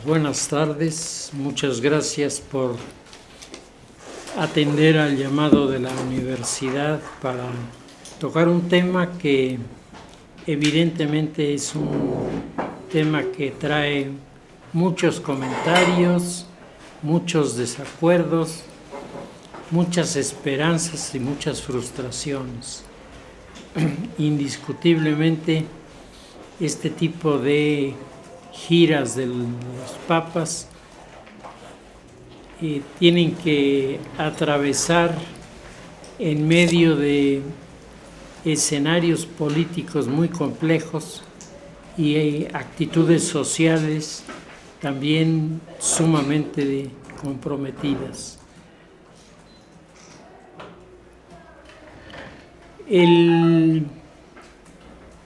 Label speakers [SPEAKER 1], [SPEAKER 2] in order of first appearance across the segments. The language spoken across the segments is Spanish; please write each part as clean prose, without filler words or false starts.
[SPEAKER 1] Buenas tardes, muchas gracias por atender al llamado de la universidad para tocar un tema que evidentemente es un tema que trae muchos comentarios, muchos desacuerdos, muchas esperanzas y muchas frustraciones. Indiscutiblemente, este tipo de giras de los papas tienen que atravesar en medio de escenarios políticos muy complejos y actitudes sociales también sumamente comprometidas. El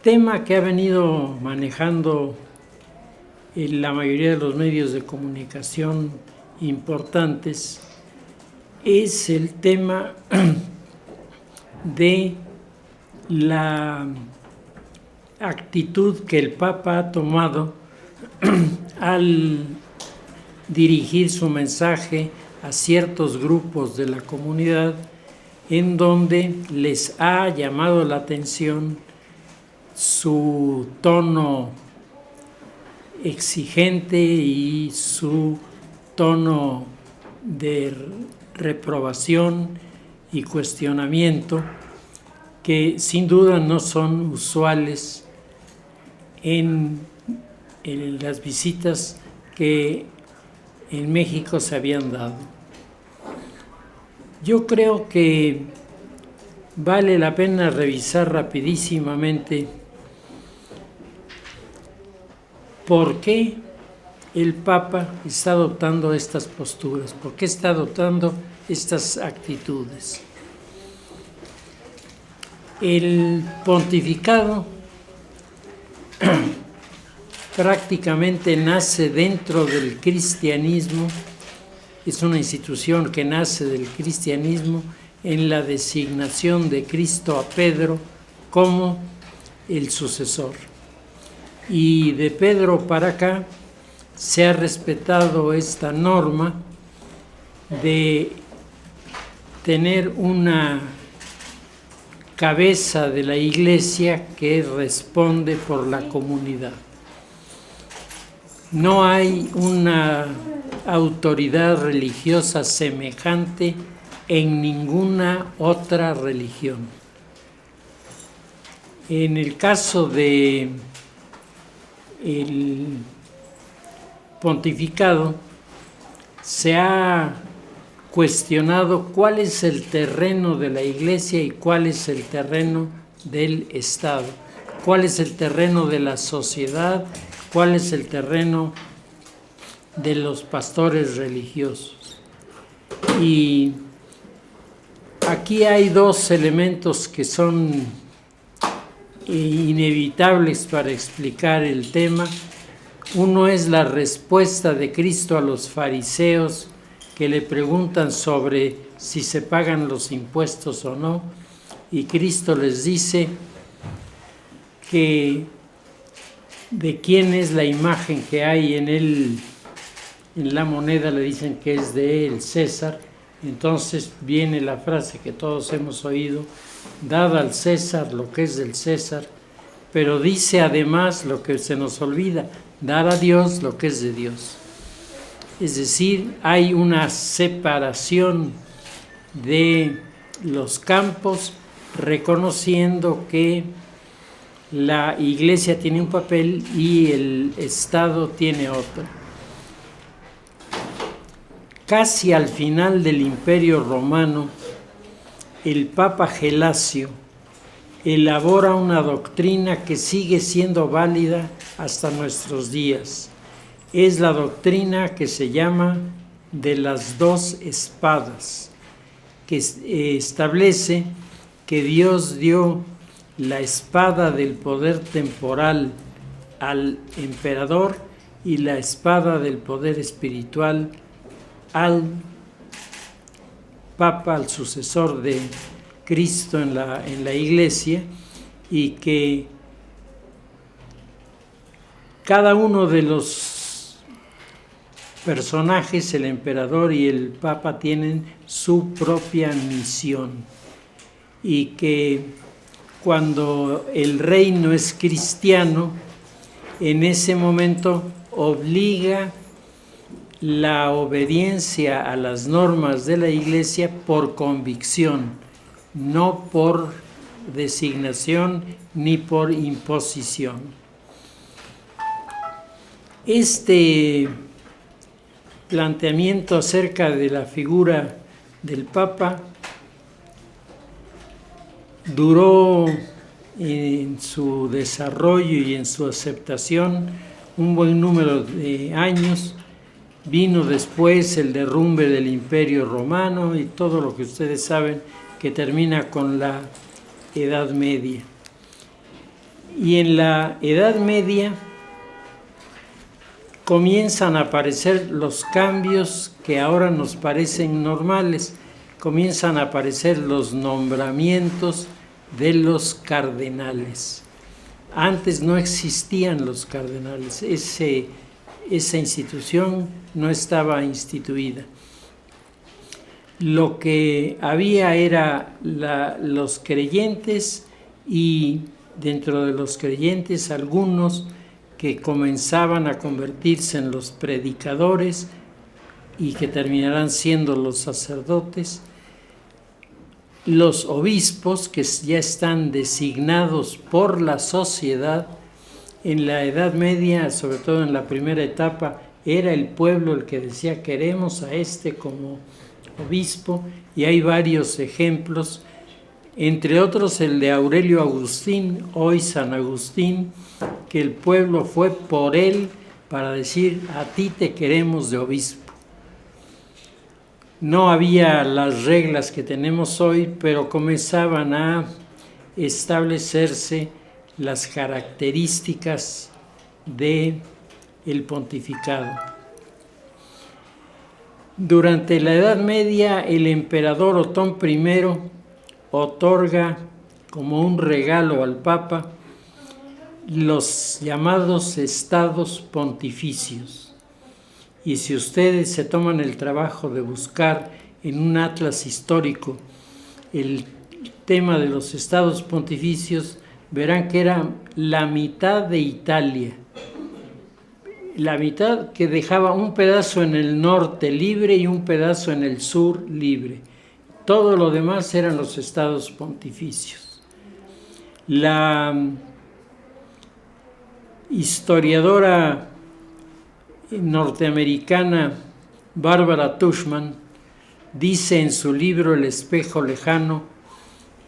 [SPEAKER 1] tema que ha venido manejando la mayoría de los medios de comunicación importantes es el tema de la actitud que el Papa ha tomado al dirigir su mensaje a ciertos grupos de la comunidad, en donde les ha llamado la atención su tono exigente y su tono de reprobación y cuestionamiento que sin duda no son usuales en las visitas que en México se habían dado. Yo creo que vale la pena revisar rapidísimamente por qué el Papa está adoptando estas posturas, por qué está adoptando estas actitudes. El pontificado prácticamente nace dentro del cristianismo, es una institución que nace del cristianismo en la designación de Cristo a Pedro como el sucesor. Y de Pedro para acá se ha respetado esta norma de tener una cabeza de la Iglesia que responde por la comunidad. No hay una autoridad religiosa semejante en ninguna otra religión. En el caso de el pontificado, se ha cuestionado cuál es el terreno de la Iglesia y cuál es el terreno del Estado, cuál es el terreno de la sociedad, cuál es el terreno de los pastores religiosos. Y aquí hay dos elementos que son inevitables para explicar el tema. Uno es la respuesta de Cristo a los fariseos que le preguntan sobre si se pagan los impuestos o no, y Cristo les dice que de quién es la imagen que hay en la moneda, le dicen que es de el César. Entonces viene la frase que todos hemos oído: dad al César lo que es del César, pero dice además lo que se nos olvida: dar a Dios lo que es de Dios. Es decir, hay una separación de los campos, reconociendo que la Iglesia tiene un papel y el Estado tiene otro. Casi al final del Imperio Romano, el Papa Gelasio elabora una doctrina que sigue siendo válida hasta nuestros días. Es la doctrina que se llama de las dos espadas, que establece que Dios dio la espada del poder temporal al emperador y la espada del poder espiritual al Papa, al sucesor de Cristo en la Iglesia, y que cada uno de los personajes, el emperador y el papa, tienen su propia misión, y que cuando el reino es cristiano, en ese momento obliga la obediencia a las normas de la Iglesia por convicción, no por designación ni por imposición. Este planteamiento acerca de la figura del Papa duró en su desarrollo y en su aceptación un buen número de años. Vino después el derrumbe del Imperio Romano y todo lo que ustedes saben, que termina con la Edad Media. Y en la Edad Media comienzan a aparecer los cambios que ahora nos parecen normales. Comienzan a aparecer los nombramientos de los cardenales. Antes no existían los cardenales, esa institución no estaba instituida. Lo que había era los creyentes, y dentro de los creyentes algunos que comenzaban a convertirse en los predicadores y que terminarán siendo los sacerdotes, los obispos que ya están designados por la sociedad. En la Edad Media, sobre todo en la primera etapa, era el pueblo el que decía: queremos a este como obispo, y hay varios ejemplos, entre otros el de Aurelio Agustín, hoy San Agustín, que el pueblo fue por él para decir: a ti te queremos de obispo. No había las reglas que tenemos hoy, pero comenzaban a establecerse las características del pontificado. Durante la Edad Media, el emperador Otón I otorga como un regalo al Papa los llamados estados pontificios. Y si ustedes se toman el trabajo de buscar en un atlas histórico el tema de los estados pontificios, verán que era la mitad de Italia, la mitad, que dejaba un pedazo en el norte libre y un pedazo en el sur libre. Todo lo demás eran los estados pontificios. La historiadora norteamericana Barbara Tuchman dice en su libro El espejo lejano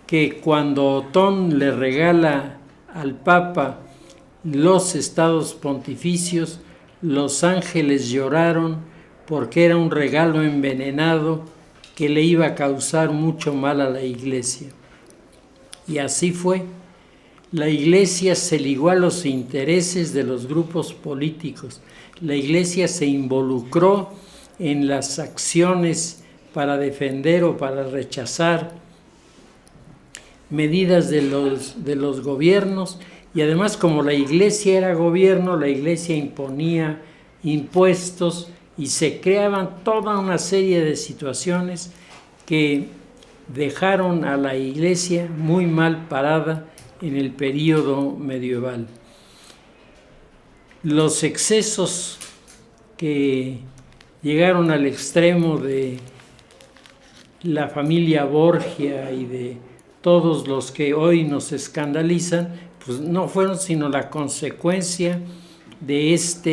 [SPEAKER 1] que cuando Otón le regala al Papa los estados pontificios, los ángeles lloraron porque era un regalo envenenado que le iba a causar mucho mal a la Iglesia. Y así fue. La Iglesia se ligó a los intereses de los grupos políticos. La Iglesia se involucró en las acciones para defender o para rechazar medidas de los gobiernos, y además, como la Iglesia era gobierno, la Iglesia imponía impuestos y se creaban toda una serie de situaciones que dejaron a la Iglesia muy mal parada en el período medieval. Los excesos que llegaron al extremo de la familia Borgia y de todos los que hoy nos escandalizan, pues no fueron sino la consecuencia de esta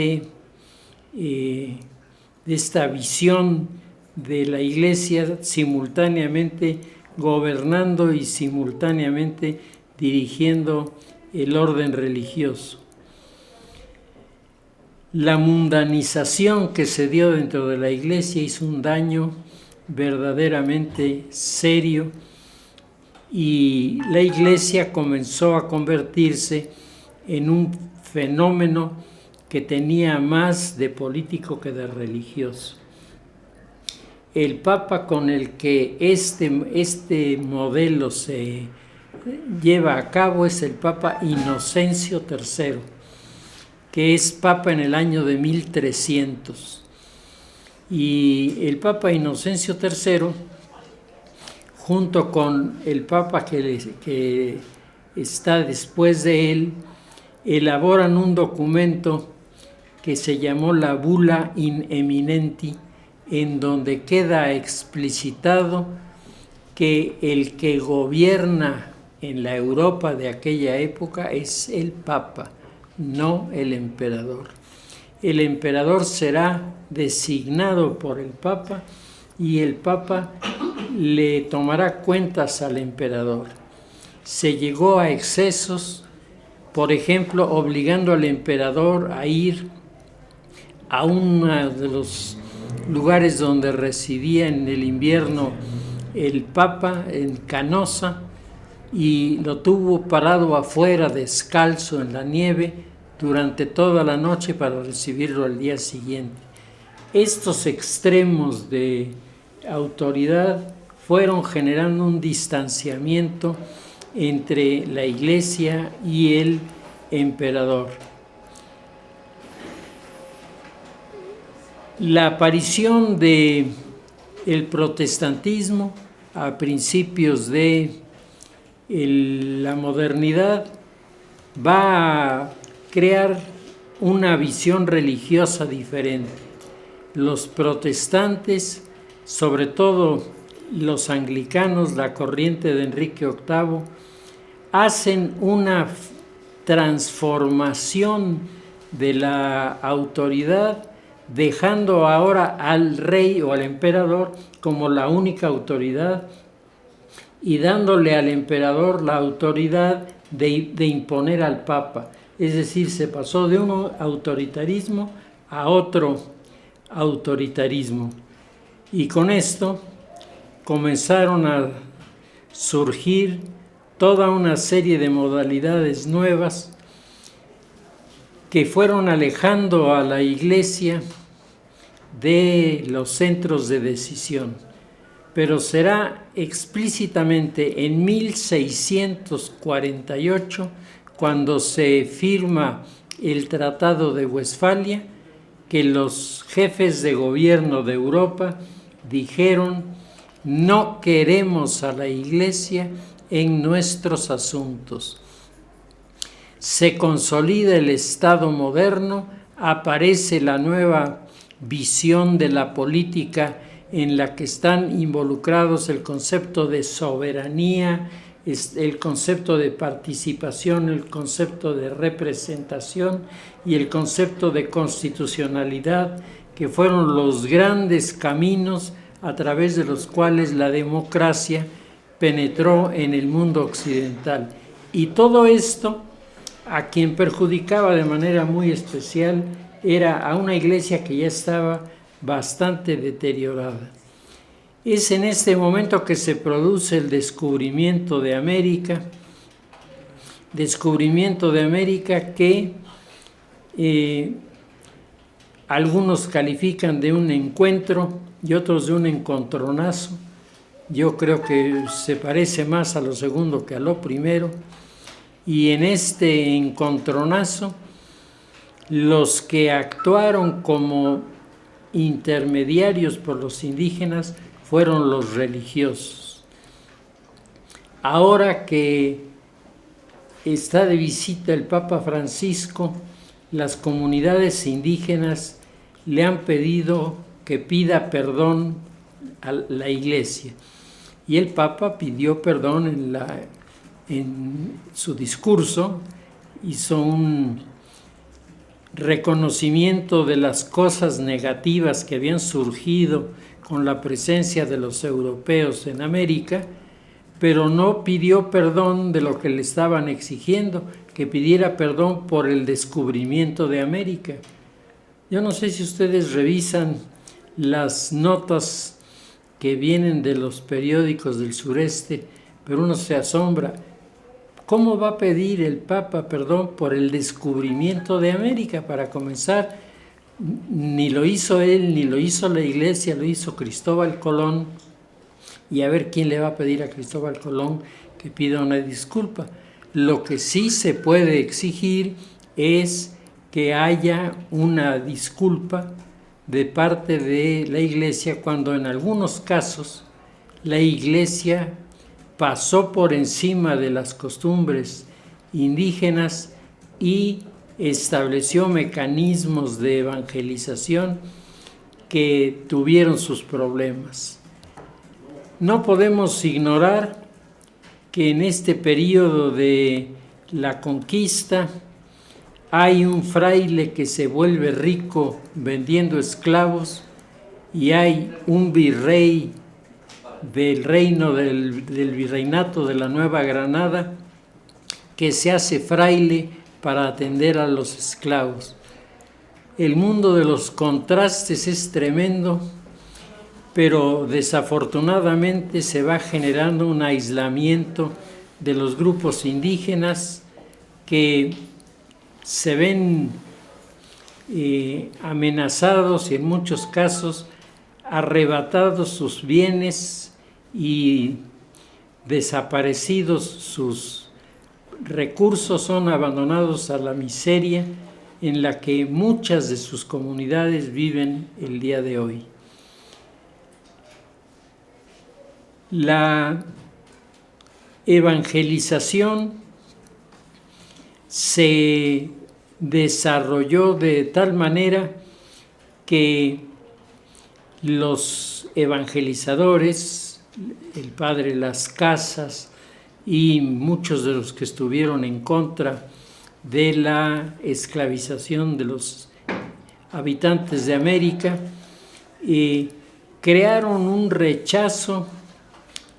[SPEAKER 1] visión de la Iglesia simultáneamente gobernando y simultáneamente dirigiendo el orden religioso. La mundanización que se dio dentro de la Iglesia hizo un daño verdaderamente serio, y la Iglesia comenzó a convertirse en un fenómeno que tenía más de político que de religioso. El Papa con el que este modelo se lleva a cabo es el Papa Inocencio III, que es Papa en el año de 1300. Y el Papa Inocencio III, junto con el Papa que está después de él, elaboran un documento que se llamó la Bula in Eminenti, en donde queda explicitado que el que gobierna en la Europa de aquella época es el Papa, no el emperador. El emperador será designado por el Papa y el Papa le tomará cuentas al emperador. Se llegó a excesos, por ejemplo, obligando al emperador a ir a uno de los lugares donde residía en el invierno el Papa, en Canosa, y lo tuvo parado afuera descalzo en la nieve durante toda la noche para recibirlo al día siguiente. Estos extremos de autoridad fueron generando un distanciamiento entre la Iglesia y el emperador. La aparición del protestantismo a principios de la modernidad va a crear una visión religiosa diferente. Los protestantes, sobre todo los anglicanos, la corriente de Enrique VIII, hacen una transformación de la autoridad, dejando ahora al rey o al emperador como la única autoridad y dándole al emperador la autoridad de imponer al Papa. Es decir, se pasó de un autoritarismo a otro autoritarismo. Y con esto comenzaron a surgir toda una serie de modalidades nuevas que fueron alejando a la Iglesia de los centros de decisión. Pero será explícitamente en 1648 cuando se firma el Tratado de Westfalia que los jefes de gobierno de Europa dijeron: no queremos a la Iglesia en nuestros asuntos. Se consolida el Estado moderno, aparece la nueva visión de la política en la que están involucrados el concepto de soberanía, el concepto de participación, el concepto de representación y el concepto de constitucionalidad, que fueron los grandes caminos a través de los cuales la democracia penetró en el mundo occidental. Y todo esto, a quien perjudicaba de manera muy especial, era a una iglesia que ya estaba bastante deteriorada. Es en este momento que se produce el descubrimiento de América que algunos califican de un encuentro y otros de un encontronazo. Yo creo que se parece más a lo segundo que a lo primero. Y en este encontronazo, los que actuaron como intermediarios por los indígenas fueron los religiosos. Ahora que está de visita el Papa Francisco, las comunidades indígenas le han pedido que pida perdón a la Iglesia. Y el Papa pidió perdón en su discurso, hizo un reconocimiento de las cosas negativas que habían surgido con la presencia de los europeos en América, pero no pidió perdón de lo que le estaban exigiendo, que pidiera perdón por el descubrimiento de América. Yo no sé si ustedes revisan las notas que vienen de los periódicos del sureste, pero uno se asombra. ¿Cómo va a pedir el Papa perdón por el descubrimiento de América? Para comenzar, ni lo hizo él, ni lo hizo la Iglesia, lo hizo Cristóbal Colón. Y a ver quién le va a pedir a Cristóbal Colón que pida una disculpa. Lo que sí se puede exigir es que haya una disculpa de parte de la Iglesia, cuando en algunos casos la Iglesia pasó por encima de las costumbres indígenas y estableció mecanismos de evangelización que tuvieron sus problemas. No podemos ignorar que en este periodo de la conquista hay un fraile que se vuelve rico vendiendo esclavos y hay un virrey del reino del virreinato de la Nueva Granada que se hace fraile para atender a los esclavos. El mundo de los contrastes es tremendo, pero desafortunadamente se va generando un aislamiento de los grupos indígenas que se ven amenazados y en muchos casos arrebatados sus bienes y desaparecidos sus recursos, son abandonados a la miseria en la que muchas de sus comunidades viven el día de hoy. La evangelización se desarrolló de tal manera que los evangelizadores, el padre Las Casas y muchos de los que estuvieron en contra de la esclavización de los habitantes de América, crearon un rechazo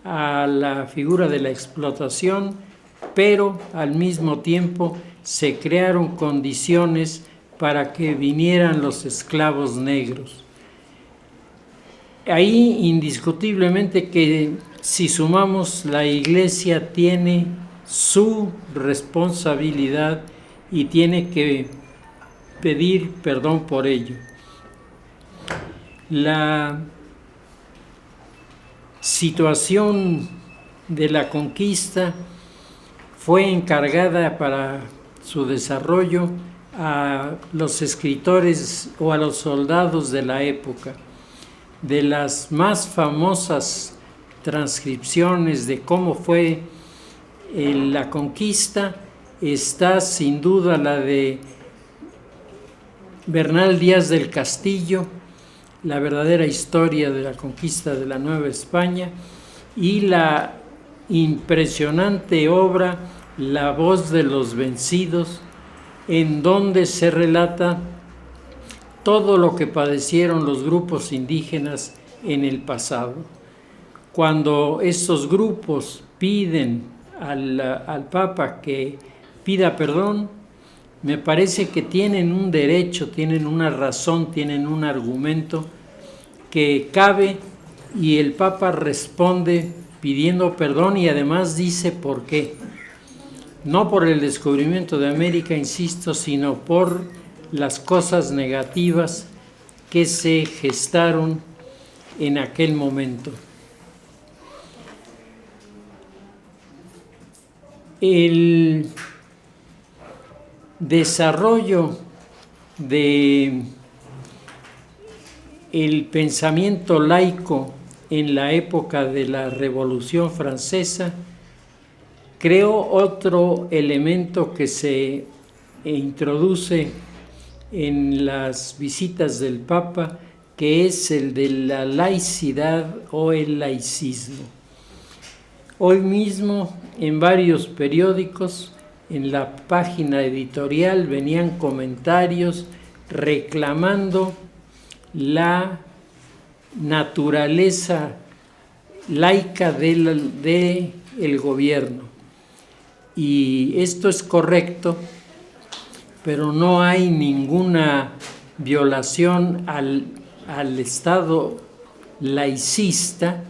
[SPEAKER 1] a la figura de la explotación, pero al mismo tiempo se crearon condiciones para que vinieran los esclavos negros. Ahí indiscutiblemente que si sumamos, la Iglesia tiene su responsabilidad y tiene que pedir perdón por ello. La situación de la conquista fue encargada para su desarrollo a los escritores o a los soldados de la época. De las más famosas transcripciones de cómo fue la conquista está sin duda la de Bernal Díaz del Castillo, La verdadera historia de la conquista de la Nueva España, y la impresionante obra La voz de los vencidos, en donde se relata todo lo que padecieron los grupos indígenas en el pasado. Cuando estos grupos piden al Papa que pida perdón, me parece que tienen un derecho, tienen una razón, tienen un argumento que cabe, y el Papa responde pidiendo perdón y además dice por qué. No por el descubrimiento de América, insisto, sino por las cosas negativas que se gestaron en aquel momento. El desarrollo de el pensamiento laico en la época de la Revolución Francesa creó otro elemento que se introduce en las visitas del Papa, que es el de la laicidad o el laicismo. Hoy mismo en varios periódicos, en la página editorial, venían comentarios reclamando la naturaleza laica del gobierno. Y esto es correcto, pero no hay ninguna violación al Estado laicista.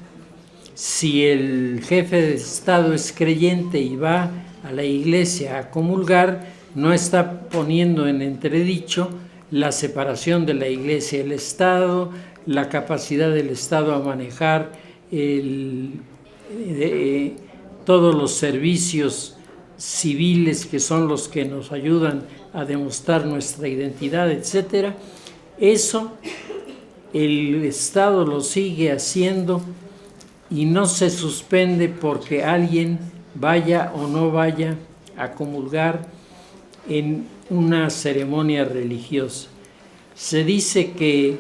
[SPEAKER 1] Si el jefe de Estado es creyente y va a la iglesia a comulgar, no está poniendo en entredicho la separación de la iglesia y el Estado, la capacidad del Estado a manejar todos los servicios civiles que son los que nos ayudan a demostrar nuestra identidad, etcétera. Eso el Estado lo sigue haciendo y no se suspende porque alguien vaya o no vaya a comulgar en una ceremonia religiosa. Se dice que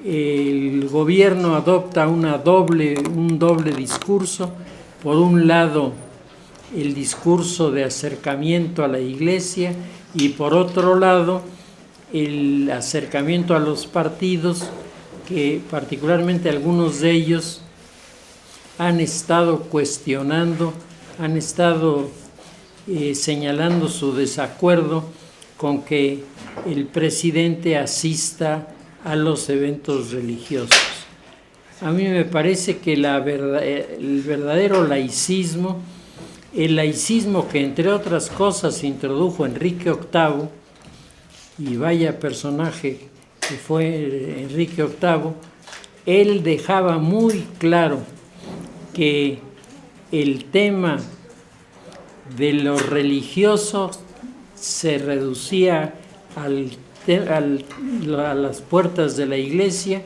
[SPEAKER 1] el gobierno adopta un doble discurso. Por un lado, el discurso de acercamiento a la Iglesia y por otro lado, el acercamiento a los partidos, que particularmente algunos de ellos han estado cuestionando, han estado señalando su desacuerdo con que el presidente asista a los eventos religiosos. A mí me parece que el verdadero laicismo, el laicismo que entre otras cosas introdujo Enrique VIII, y vaya personaje que fue Enrique VIII, él dejaba muy claro que el tema de los religiosos se reducía a las puertas de la iglesia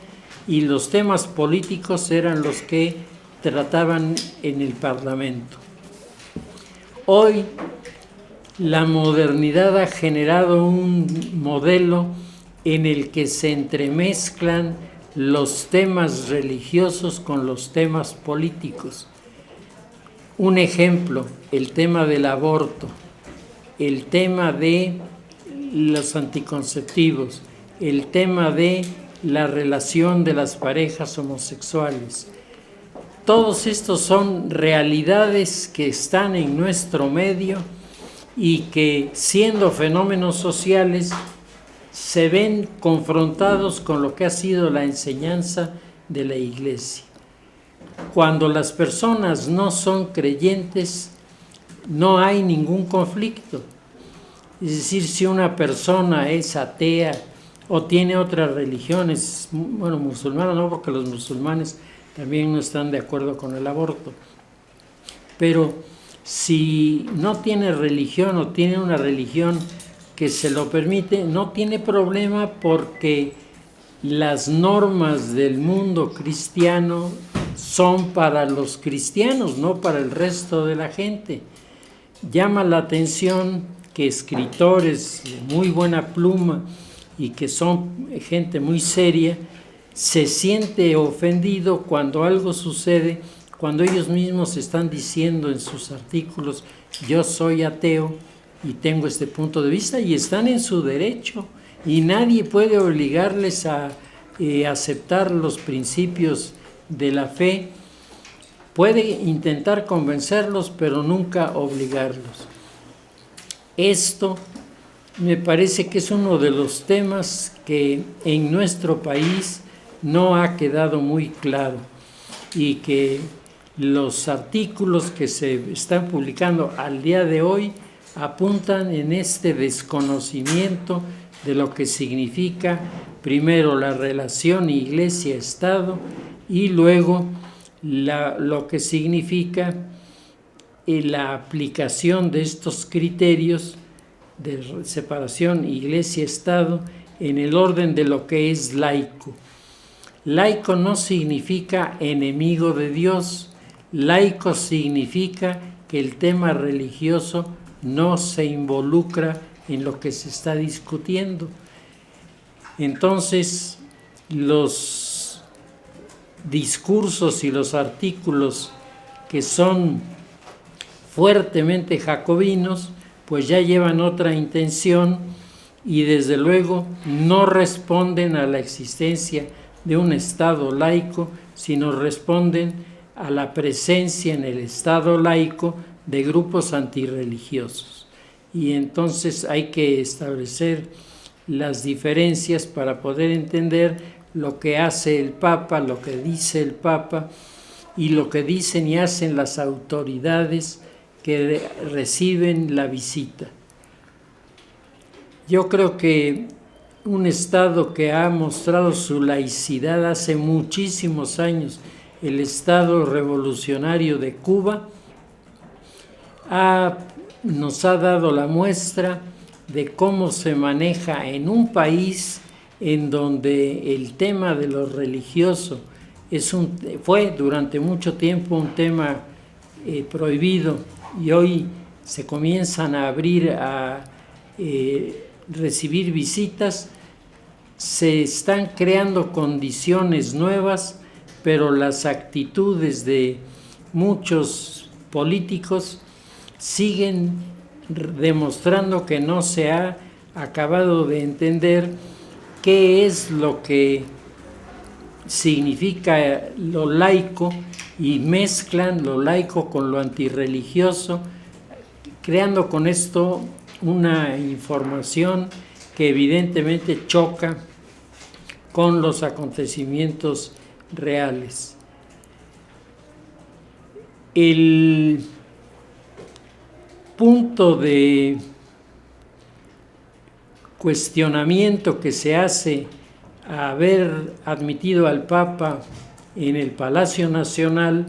[SPEAKER 1] y los temas políticos eran los que trataban en el Parlamento. Hoy la modernidad ha generado un modelo en el que se entremezclan los temas religiosos con los temas políticos. Un ejemplo, el tema del aborto, el tema de los anticonceptivos, el tema de la relación de las parejas homosexuales. Todos estos son realidades que están en nuestro medio y que, siendo fenómenos sociales, se ven confrontados con lo que ha sido la enseñanza de la Iglesia. Cuando las personas no son creyentes, no hay ningún conflicto. Es decir, si una persona es atea o tiene otras religiones, bueno, musulmana no, porque los musulmanes también no están de acuerdo con el aborto, pero si no tiene religión o tiene una religión que se lo permite, no tiene problema porque las normas del mundo cristiano son para los cristianos, no para el resto de la gente. Llama la atención que escritores de muy buena pluma y que son gente muy seria, se siente ofendido cuando algo sucede, cuando ellos mismos están diciendo en sus artículos: yo soy ateo y tengo este punto de vista, y están en su derecho, y nadie puede obligarles a aceptar los principios de la fe. Puede intentar convencerlos, pero nunca obligarlos. Esto me parece que es uno de los temas que en nuestro país no ha quedado muy claro, y que los artículos que se están publicando al día de hoy apuntan en este desconocimiento de lo que significa primero la relación Iglesia-Estado y luego lo que significa la aplicación de estos criterios de separación Iglesia-Estado en el orden de lo que es laico. Laico no significa enemigo de Dios, laico significa que el tema religioso no se involucra en lo que se está discutiendo. Entonces, los discursos y los artículos que son fuertemente jacobinos, pues ya llevan otra intención y desde luego no responden a la existencia de un Estado laico, sino responden a la presencia en el Estado laico de grupos antirreligiosos. Y entonces hay que establecer las diferencias para poder entender lo que hace el Papa, lo que dice el Papa y lo que dicen y hacen las autoridades que reciben la visita. Yo creo que un Estado que ha mostrado su laicidad hace muchísimos años, el Estado revolucionario de Cuba, nos ha dado la muestra de cómo se maneja en un país en donde el tema de lo religioso fue durante mucho tiempo un tema prohibido, y hoy se comienzan a abrir a recibir visitas. Se están creando condiciones nuevas, pero las actitudes de muchos políticos siguen demostrando que no se ha acabado de entender qué es lo que significa lo laico, y mezclan lo laico con lo antirreligioso, creando con esto una información que evidentemente choca con los acontecimientos reales. El punto de cuestionamiento que se hace a haber admitido al Papa en el Palacio Nacional,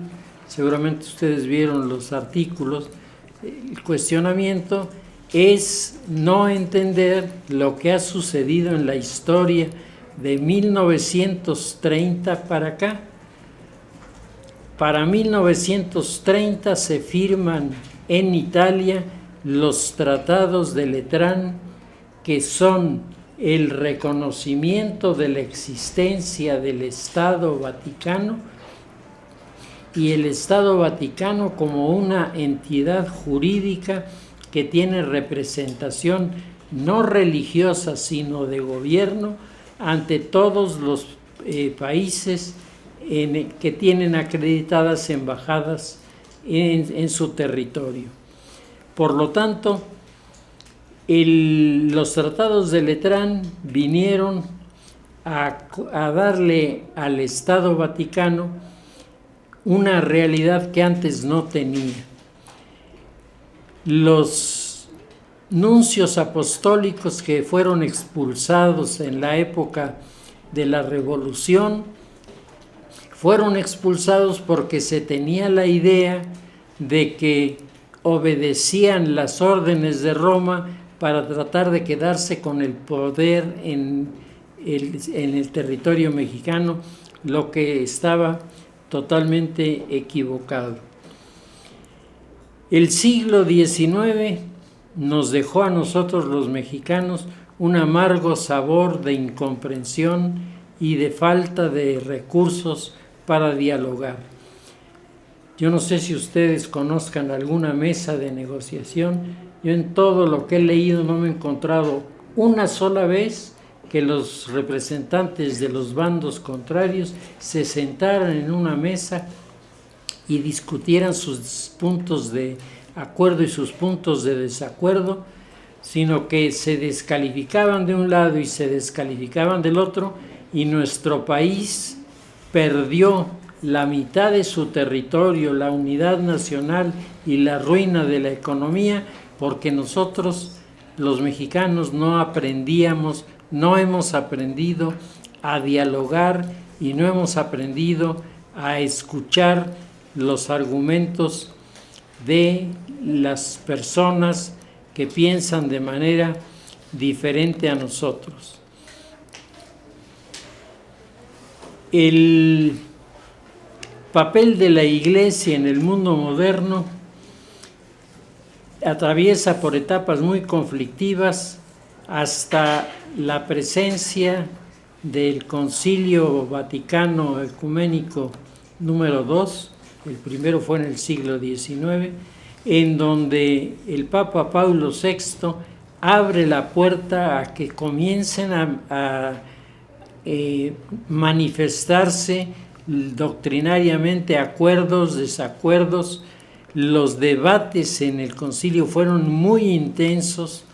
[SPEAKER 1] seguramente ustedes vieron los artículos, el cuestionamiento es no entender lo que ha sucedido en la historia de 1930 para acá. Para 1930 se firman en Italia los tratados de Letrán, que son el reconocimiento de la existencia del Estado Vaticano, y el Estado Vaticano como una entidad jurídica que tiene representación no religiosa sino de gobierno ante todos los países que tienen acreditadas embajadas en su territorio. Por lo tanto, los tratados de Letrán vinieron a darle al Estado Vaticano una realidad que antes no tenía. Los nuncios apostólicos que fueron expulsados en la época de la Revolución fueron expulsados porque se tenía la idea de que obedecían las órdenes de Roma para tratar de quedarse con el poder en el territorio mexicano, lo que estaba totalmente equivocado. El siglo XIX nos dejó a nosotros los mexicanos un amargo sabor de incomprensión y de falta de recursos para dialogar. Yo no sé si ustedes conozcan alguna mesa de negociación. Yo en todo lo que he leído no me he encontrado una sola vez que los representantes de los bandos contrarios se sentaran en una mesa y discutieran sus puntos de acuerdo y sus puntos de desacuerdo, sino que se descalificaban de un lado y se descalificaban del otro, y nuestro país perdió la mitad de su territorio, la unidad nacional y la ruina de la economía, porque nosotros, los mexicanos, no hemos aprendido a dialogar y no hemos aprendido a escuchar los argumentos de las personas que piensan de manera diferente a nosotros. El papel de la Iglesia en el mundo moderno atraviesa por etapas muy conflictivas hasta la presencia del Concilio Vaticano Ecuménico número 2, el primero fue en el siglo XIX, en donde el Papa Paulo VI abre la puerta a que comiencen a manifestarse doctrinariamente acuerdos, desacuerdos. Los debates en el concilio fueron muy intensos.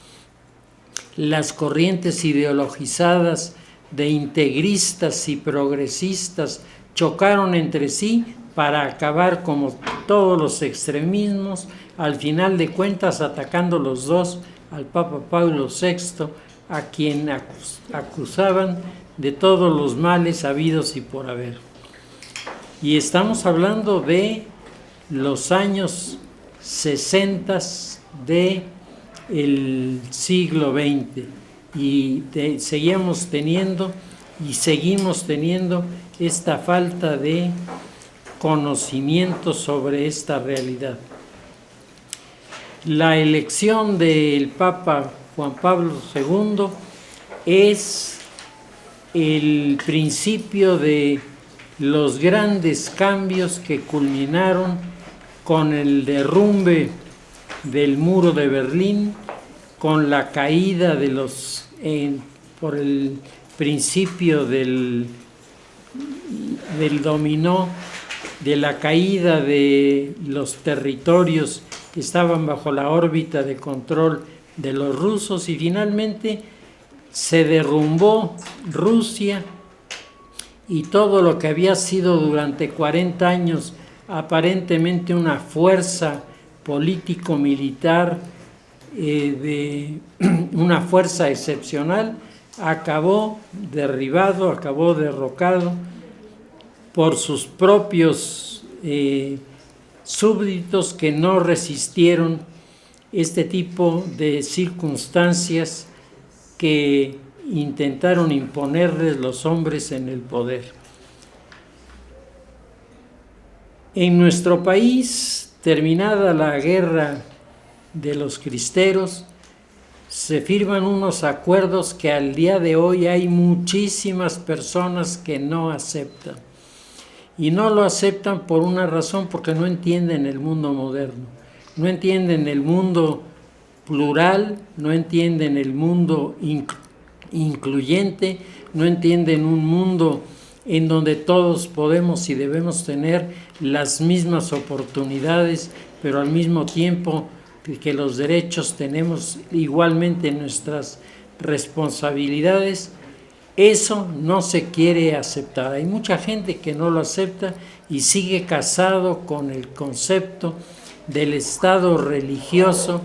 [SPEAKER 1] Las corrientes ideologizadas de integristas y progresistas chocaron entre sí para acabar, como todos los extremismos, al final de cuentas atacando los dos al Papa Paulo VI, a quien acusaban de todos los males habidos y por haber. Y estamos hablando de los años 60 del siglo XX. y seguimos teniendo esta falta de conocimiento sobre esta realidad. La elección del Papa Juan Pablo II es el principio de los grandes cambios que culminaron con el derrumbe del muro de Berlín, con la caída de por el principio del dominó, de la caída de los territorios que estaban bajo la órbita de control de los rusos, y finalmente se derrumbó Rusia y todo lo que había sido durante 40 años aparentemente una fuerza político-militar, una fuerza excepcional, acabó derribado, acabó derrocado por sus propios súbditos que no resistieron este tipo de circunstancias que intentaron imponerles los hombres en el poder. En nuestro país, terminada la guerra de los cristeros, se firman unos acuerdos que al día de hoy hay muchísimas personas que no aceptan. Y no lo aceptan por una razón, porque no entienden el mundo moderno, no entienden el mundo plural, no entienden el mundo incluyente, no entienden un mundo en donde todos podemos y debemos tener las mismas oportunidades, pero al mismo tiempo que los derechos tenemos igualmente nuestras responsabilidades. Eso no se quiere aceptar. Hay mucha gente que no lo acepta y sigue casado con el concepto del Estado religioso,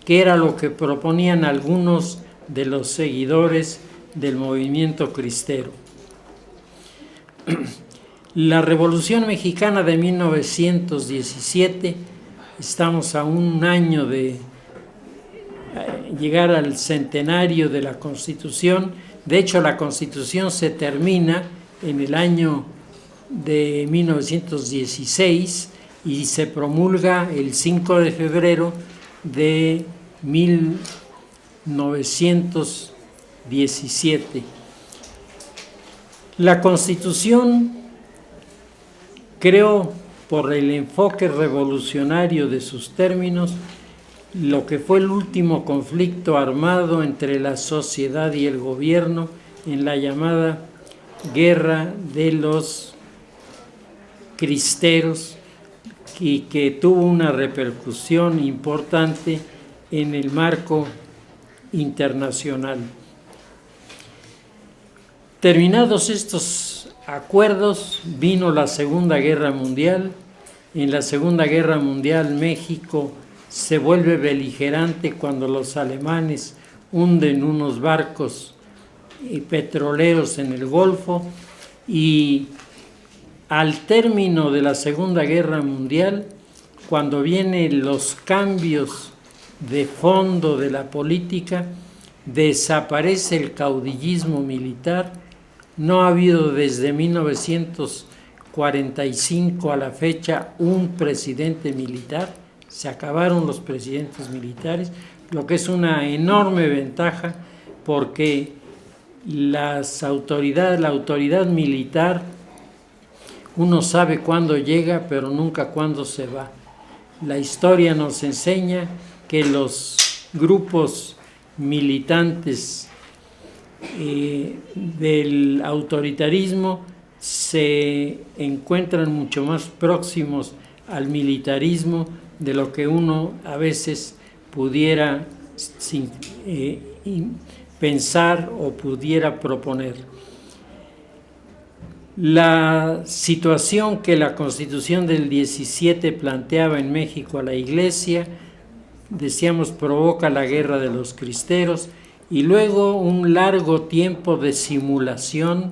[SPEAKER 1] que era lo que proponían algunos de los seguidores del movimiento cristero. La Revolución Mexicana de 1917, estamos a un año de llegar al centenario de la Constitución. De hecho, la Constitución se termina en el año de 1916 y se promulga el 5 de febrero de 1917. La Constitución, creo, por el enfoque revolucionario de sus términos, lo que fue el último conflicto armado entre la sociedad y el gobierno en la llamada Guerra de los Cristeros, y que tuvo una repercusión importante en el marco internacional. Terminados estos acuerdos, vino la Segunda Guerra Mundial. En la Segunda Guerra Mundial, México se vuelve beligerante cuando los alemanes hunden unos barcos petroleros en el Golfo, y al término de la Segunda Guerra Mundial, cuando vienen los cambios de fondo de la política, desaparece el caudillismo militar. No ha habido desde 1945 a la fecha un presidente militar. Se acabaron los presidentes militares, lo que es una enorme ventaja, porque la autoridad militar, uno sabe cuándo llega, pero nunca cuándo se va. La historia nos enseña que los grupos militantes del autoritarismo se encuentran mucho más próximos al militarismo de lo que uno a veces pudiera pensar o pudiera proponer. La situación que la Constitución del 17 planteaba en México a la Iglesia, decíamos, provoca la Guerra de los Cristeros y luego un largo tiempo de simulación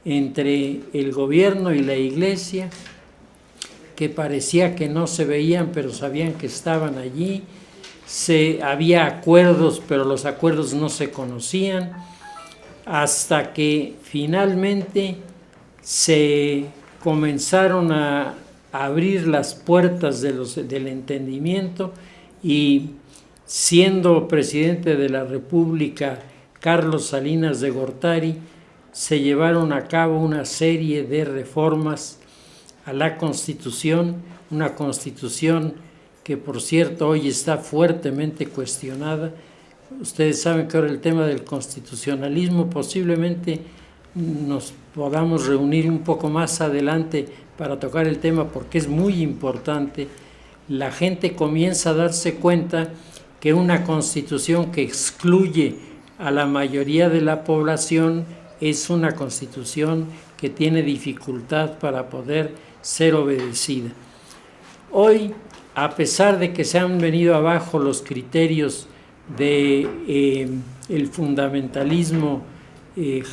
[SPEAKER 1] entre el gobierno y la Iglesia, que parecía que no se veían, pero sabían que estaban allí. había acuerdos, pero los acuerdos no se conocían, hasta que finalmente se comenzaron a abrir las puertas del entendimiento, y siendo presidente de la República Carlos Salinas de Gortari, se llevaron a cabo una serie de reformas a la Constitución, una Constitución que, por cierto, hoy está fuertemente cuestionada. Ustedes saben que ahora el tema del constitucionalismo, posiblemente nos podamos reunir un poco más adelante para tocar el tema, porque es muy importante. La gente comienza a darse cuenta que una constitución que excluye a la mayoría de la población es una constitución que tiene dificultad para poder ser obedecida. Hoy, a pesar de que se han venido abajo los criterios de el fundamentalismo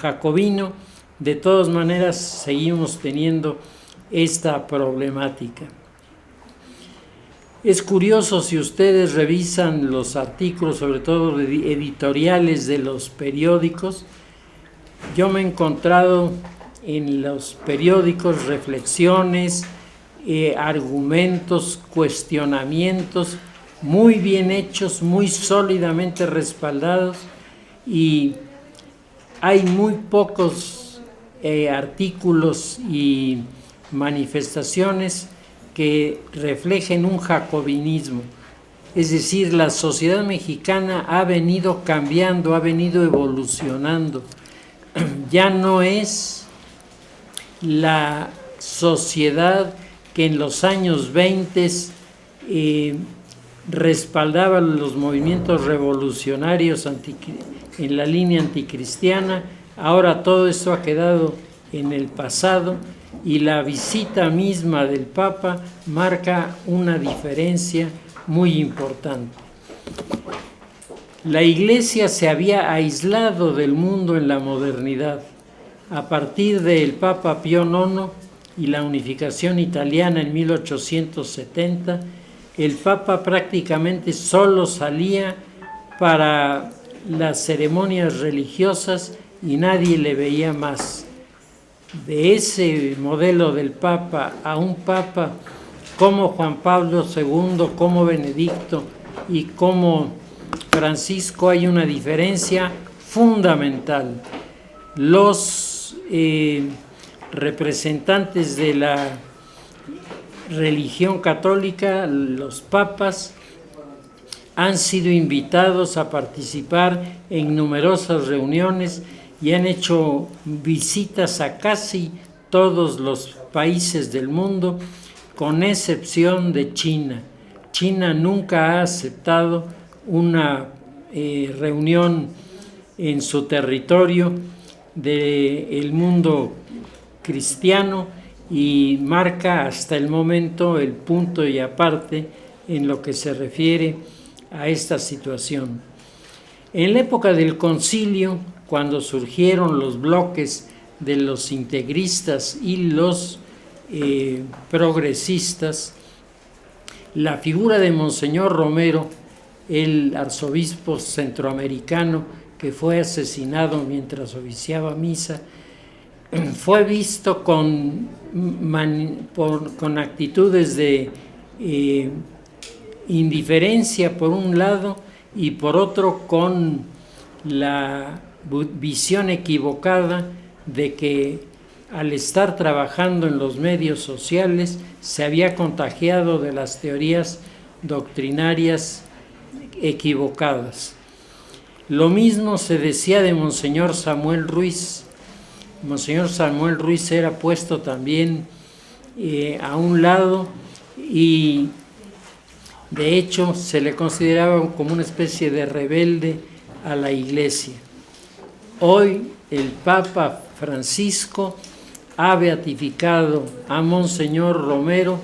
[SPEAKER 1] jacobino, de todas maneras seguimos teniendo esta problemática. Es curioso, si ustedes revisan los artículos, sobre todo editoriales de los periódicos, yo me he encontrado en los periódicos reflexiones, argumentos, cuestionamientos muy bien hechos, muy sólidamente respaldados, y hay muy pocos artículos y manifestaciones que reflejen un jacobinismo. Es decir, la sociedad mexicana ha venido cambiando, ha venido evolucionando. Ya no es la sociedad que en los años 20 respaldaba los movimientos revolucionarios en la línea anticristiana. Ahora todo esto ha quedado en el pasado, y la visita misma del Papa marca una diferencia muy importante. La Iglesia se había aislado del mundo en la modernidad. A partir del Papa Pío IX y la unificación italiana en 1870, el Papa prácticamente solo salía para las ceremonias religiosas y nadie le veía más. De ese modelo del Papa a un Papa como Juan Pablo II, como Benedicto y como Francisco, hay una diferencia fundamental. Los representantes de la religión católica, los papas, han sido invitados a participar en numerosas reuniones y han hecho visitas a casi todos los países del mundo, con excepción de China. China nunca ha aceptado una reunión en su territorio del mundo cristiano, y marca hasta el momento el punto y aparte en lo que se refiere a esta situación. En la época del concilio, cuando surgieron los bloques de los integristas y los progresistas, la figura de Monseñor Romero, el arzobispo centroamericano que fue asesinado mientras oficiaba misa, fue visto con actitudes de indiferencia por un lado, y por otro con la visión equivocada de que al estar trabajando en los medios sociales se había contagiado de las teorías doctrinarias equivocadas. Lo mismo se decía de Monseñor Samuel Ruiz. Monseñor Samuel Ruiz era puesto también a un lado, y de hecho se le consideraba como una especie de rebelde a la Iglesia. Hoy el Papa Francisco ha beatificado a Monseñor Romero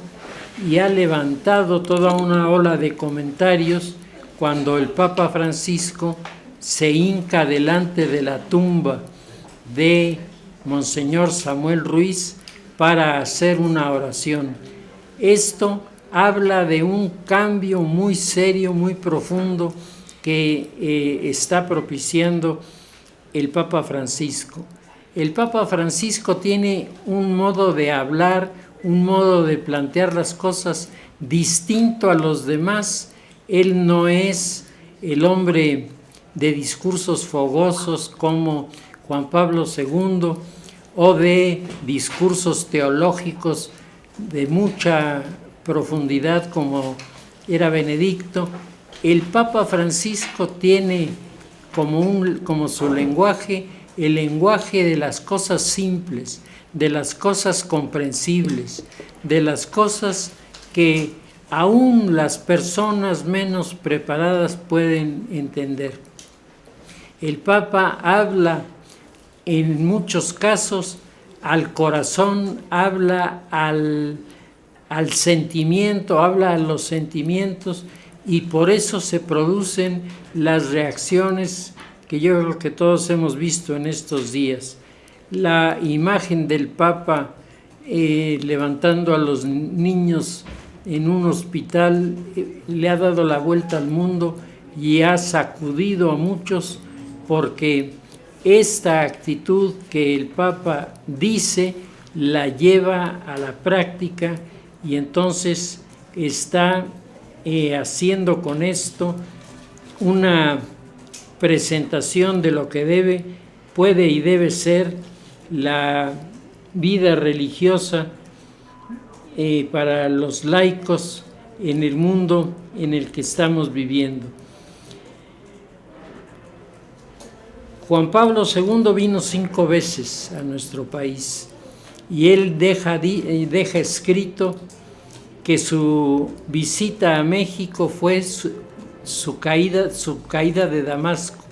[SPEAKER 1] y ha levantado toda una ola de comentarios cuando el Papa Francisco se hinca delante de la tumba de Monseñor Samuel Ruiz para hacer una oración. Esto habla de un cambio muy serio, muy profundo que está propiciando el Papa Francisco. El Papa Francisco tiene un modo de hablar, un modo de plantear las cosas distinto a los demás. Él no es el hombre de discursos fogosos como Juan Pablo II o de discursos teológicos de mucha profundidad como era Benedicto. El Papa Francisco tiene como su lenguaje el lenguaje de las cosas simples, de las cosas comprensibles, de las cosas que aún las personas menos preparadas pueden entender. El Papa habla en muchos casos al corazón, habla al sentimiento, habla a los sentimientos, y por eso se producen las reacciones que yo creo que todos hemos visto en estos días. La imagen del Papa levantando a los niños en un hospital le ha dado la vuelta al mundo y ha sacudido a muchos, porque esta actitud que el Papa dice la lleva a la práctica, y entonces está haciendo con esto una presentación de lo que puede y debe ser la vida religiosa para los laicos en el mundo en el que estamos viviendo. Juan Pablo II vino 5 veces a nuestro país, y él deja escrito que su visita a México fue su caída de Damasco,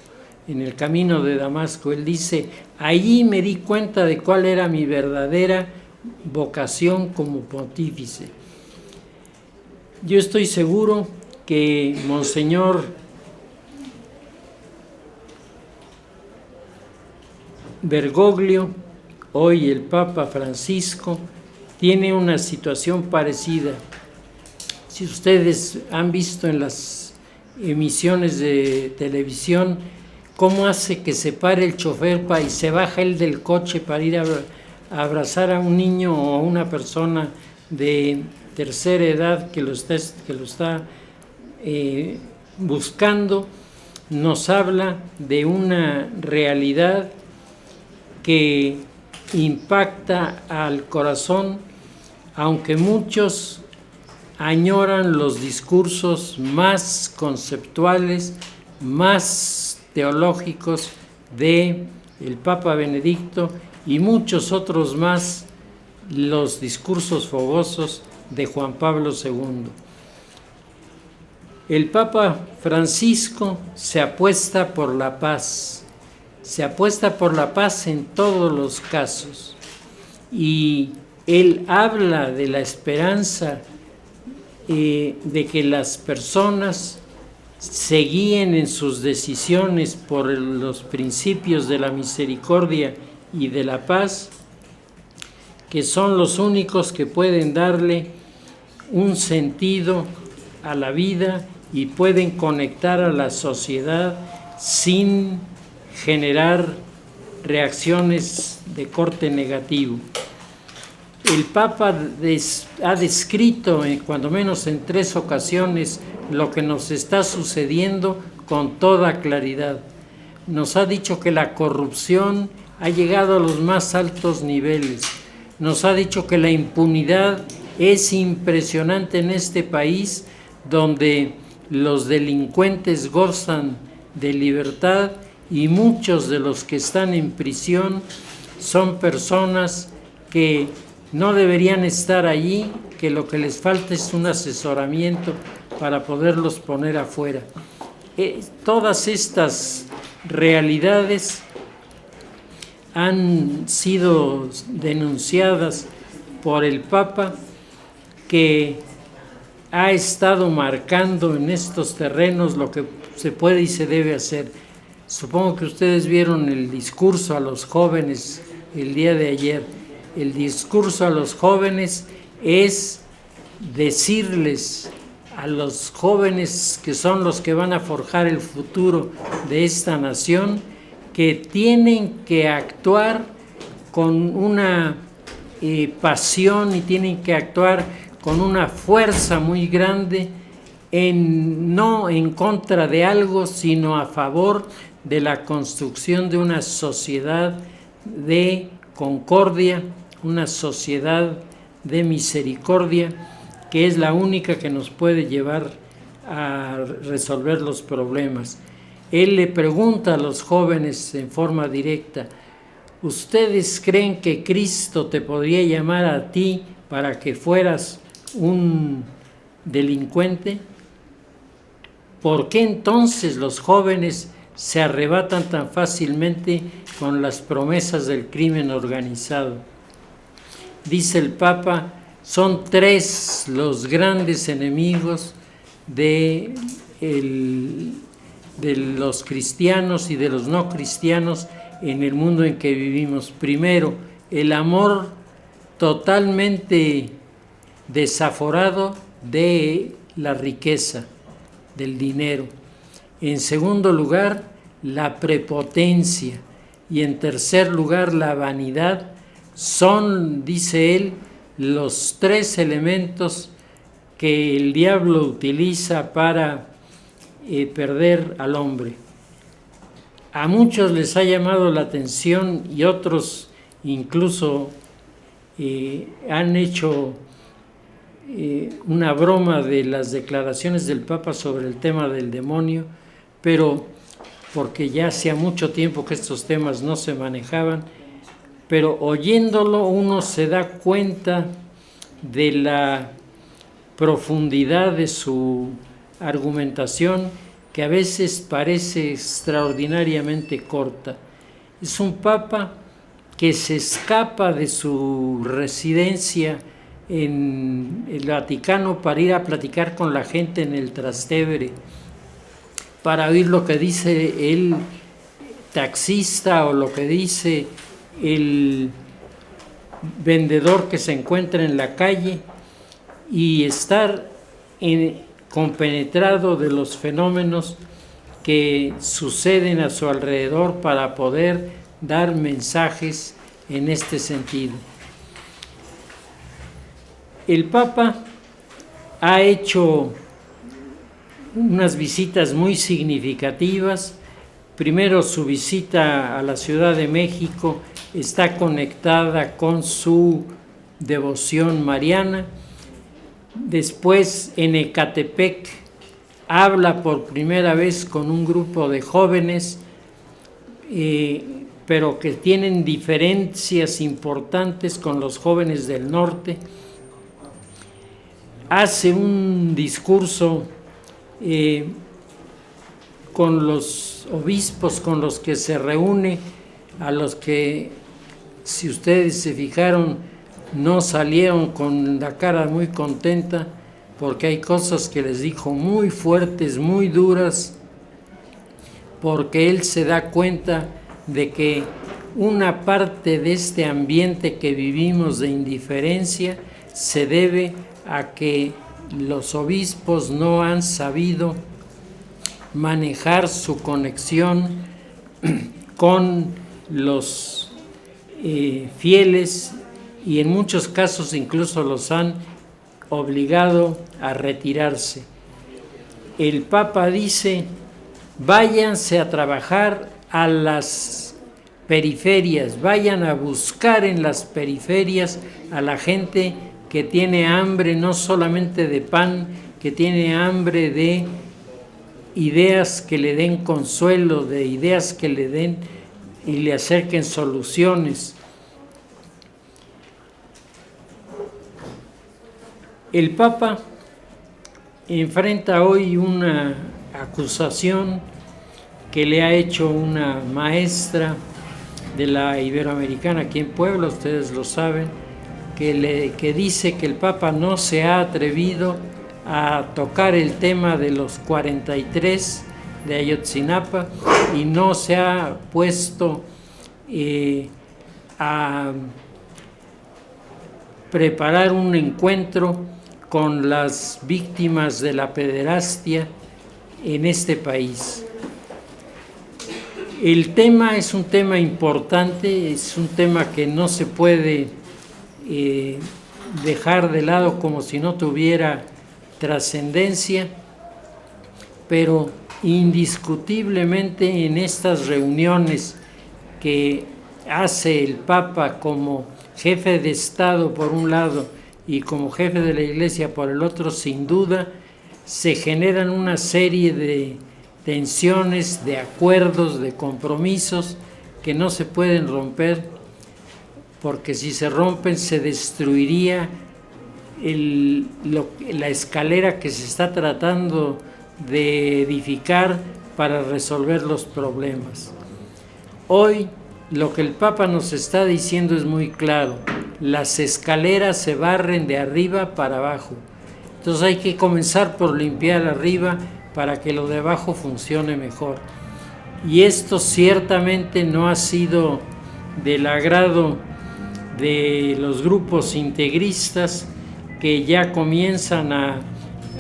[SPEAKER 1] en el camino de Damasco. Él dice: allí me di cuenta de cuál era mi verdadera vocación como pontífice. Yo estoy seguro que Monseñor Bergoglio, hoy el Papa Francisco, tiene una situación parecida. Si ustedes han visto en las emisiones de televisión cómo hace que se pare el chofer y se baja él del coche para ir a abrazar a un niño o a una persona de tercera edad que lo está buscando, nos habla de una realidad que impacta al corazón, aunque muchos añoran los discursos más conceptuales, más teológicos de el Papa Benedicto, y muchos otros más los discursos fogosos de Juan Pablo II. El Papa Francisco se apuesta por la paz, en todos los casos, y él habla de la esperanza de que las personas se guíen en sus decisiones por los principios de la misericordia y de la paz, que son los únicos que pueden darle un sentido a la vida y pueden conectar a la sociedad sin generar reacciones de corte negativo. El Papa ha descrito, cuando menos en 3 ocasiones, lo que nos está sucediendo con toda claridad. Nos ha dicho que la corrupción ha llegado a los más altos niveles. Nos ha dicho que la impunidad es impresionante en este país, donde los delincuentes gozan de libertad y muchos de los que están en prisión son personas que no deberían estar allí, que lo que les falta es un asesoramiento para poderlos poner afuera. Todas estas realidades han sido denunciadas por el Papa, que ha estado marcando en estos terrenos lo que se puede y se debe hacer. Supongo que ustedes vieron el discurso a los jóvenes el día de ayer. El discurso a los jóvenes es decirles a los jóvenes que son los que van a forjar el futuro de esta nación, que tienen que actuar con una pasión y tienen que actuar con una fuerza muy grande, no en contra de algo, sino a favor de la construcción de una sociedad de concordia, una sociedad de misericordia, que es la única que nos puede llevar a resolver los problemas. Él le pregunta a los jóvenes en forma directa: ¿ustedes creen que Cristo te podría llamar a ti para que fueras un delincuente? ¿Por qué entonces los jóvenes se arrebatan tan fácilmente con las promesas del crimen organizado? Dice el Papa, son 3 los grandes enemigos de los cristianos y de los no cristianos en el mundo en que vivimos. Primero, el amor totalmente desaforado de la riqueza, del dinero. En segundo lugar, la prepotencia. Y en tercer lugar, la vanidad. Son, dice él, los 3 elementos que el diablo utiliza para perder al hombre. A muchos les ha llamado la atención y otros incluso han hecho una broma de las declaraciones del Papa sobre el tema del demonio, pero porque ya hacía mucho tiempo que estos temas no se manejaban, pero oyéndolo uno se da cuenta de la profundidad de su argumentación, que a veces parece extraordinariamente corta. Es un Papa que se escapa de su residencia en el Vaticano para ir a platicar con la gente en el Trastevere, para oír lo que dice el taxista o lo que dice el vendedor que se encuentra en la calle, y estar compenetrado de los fenómenos que suceden a su alrededor para poder dar mensajes en este sentido. El Papa ha hecho unas visitas muy significativas. Primero, su visita a la Ciudad de México está conectada con su devoción mariana. Después, en Ecatepec, habla por primera vez con un grupo de jóvenes, pero que tienen diferencias importantes con los jóvenes del norte. Hace un discurso con los obispos con los que se reúne, a los que, si ustedes se fijaron, no salieron con la cara muy contenta, porque hay cosas que les dijo muy fuertes, muy duras, porque él se da cuenta de que una parte de este ambiente que vivimos de indiferencia se debe a que los obispos no han sabido manejar su conexión con los fieles, y en muchos casos incluso los han obligado a retirarse. El Papa dice: váyanse a trabajar a las periferias, vayan a buscar en las periferias a la gente que tiene hambre no solamente de pan, que tiene hambre de ideas que le den consuelo, de ideas que le den y le acerquen soluciones. El Papa enfrenta hoy una acusación que le ha hecho una maestra de la Iberoamericana aquí en Puebla, ustedes lo saben, que dice que el Papa no se ha atrevido a tocar el tema de los 43 de Ayotzinapa y no se ha puesto a preparar un encuentro con las víctimas de la pederastia en este país. El tema es un tema importante, es un tema que no se puede dejar de lado como si no tuviera trascendencia, pero indiscutiblemente en estas reuniones que hace el Papa como jefe de Estado por un lado y como jefe de la Iglesia por el otro, sin duda se generan una serie de tensiones, de acuerdos, de compromisos que no se pueden romper, porque si se rompen se destruiría la escalera que se está tratando de edificar para resolver los problemas. Hoy lo que el Papa nos está diciendo es muy claro: las escaleras se barren de arriba para abajo. Entonces hay que comenzar por limpiar arriba para que lo de abajo funcione mejor. Y esto ciertamente no ha sido del agrado de los grupos integristas, que ya comienzan a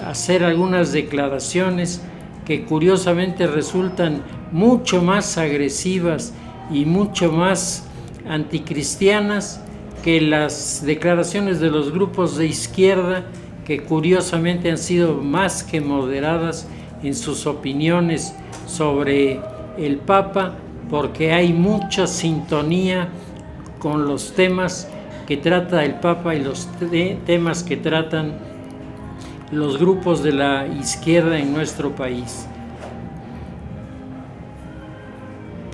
[SPEAKER 1] hacer algunas declaraciones que curiosamente resultan mucho más agresivas y mucho más anticristianas que las declaraciones de los grupos de izquierda, que curiosamente han sido más que moderadas en sus opiniones sobre el Papa, porque hay mucha sintonía con los temas que trata el Papa y los temas que tratan los grupos de la izquierda en nuestro país.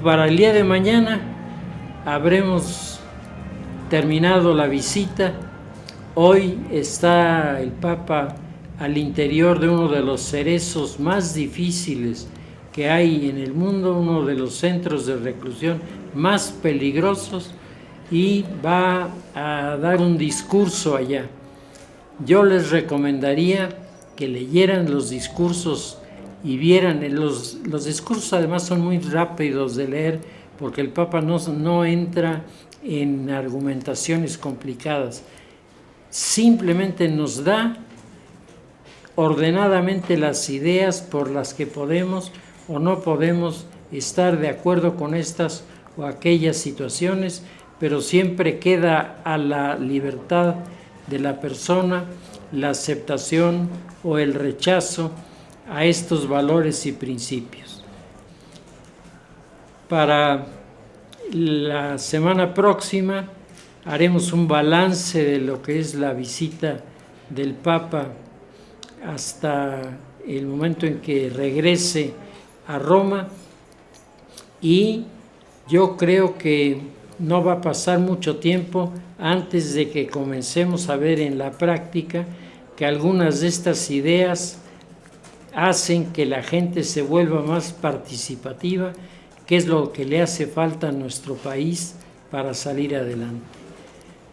[SPEAKER 1] Para el día de mañana habremos terminado la visita. Hoy está el Papa al interior de uno de los cerezos más difíciles que hay en el mundo, uno de los centros de reclusión más peligrosos, y va a dar un discurso allá. Yo les recomendaría que leyeran los discursos y vieran. Los discursos además son muy rápidos de leer, porque el Papa no entra en argumentaciones complicadas, simplemente nos da ordenadamente las ideas por las que podemos o no podemos estar de acuerdo con estas o aquellas situaciones, pero siempre queda a la libertad de la persona la aceptación o el rechazo a estos valores y principios. Para la semana próxima haremos un balance de lo que es la visita del Papa hasta el momento en que regrese a Roma, y yo creo que no va a pasar mucho tiempo antes de que comencemos a ver en la práctica que algunas de estas ideas hacen que la gente se vuelva más participativa, que es lo que le hace falta a nuestro país para salir adelante.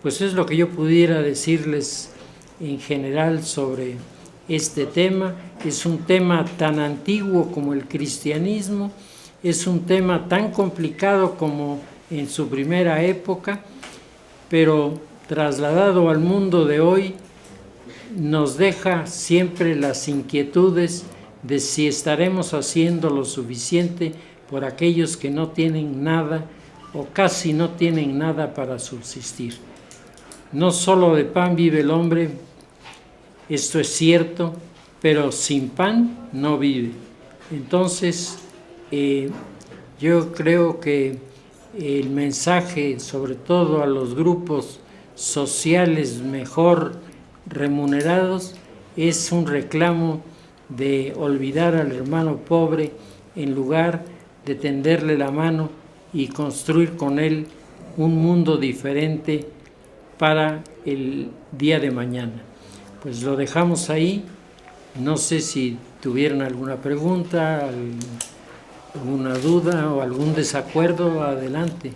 [SPEAKER 1] Pues es lo que yo pudiera decirles en general sobre este tema. Es un tema tan antiguo como el cristianismo, es un tema tan complicado como en su primera época, pero trasladado al mundo de hoy nos deja siempre las inquietudes de si estaremos haciendo lo suficiente por aquellos que no tienen nada o casi no tienen nada para subsistir. No solo de pan vive el hombre, esto es cierto, pero sin pan no vive. Entonces, yo creo que el mensaje, sobre todo a los grupos sociales mejor remunerados, es un reclamo de olvidar al hermano pobre en lugar de tenderle la mano y construir con él un mundo diferente para el día de mañana. Pues lo dejamos ahí. No sé si tuvieron alguna pregunta, alguna duda o algún desacuerdo. Adelante.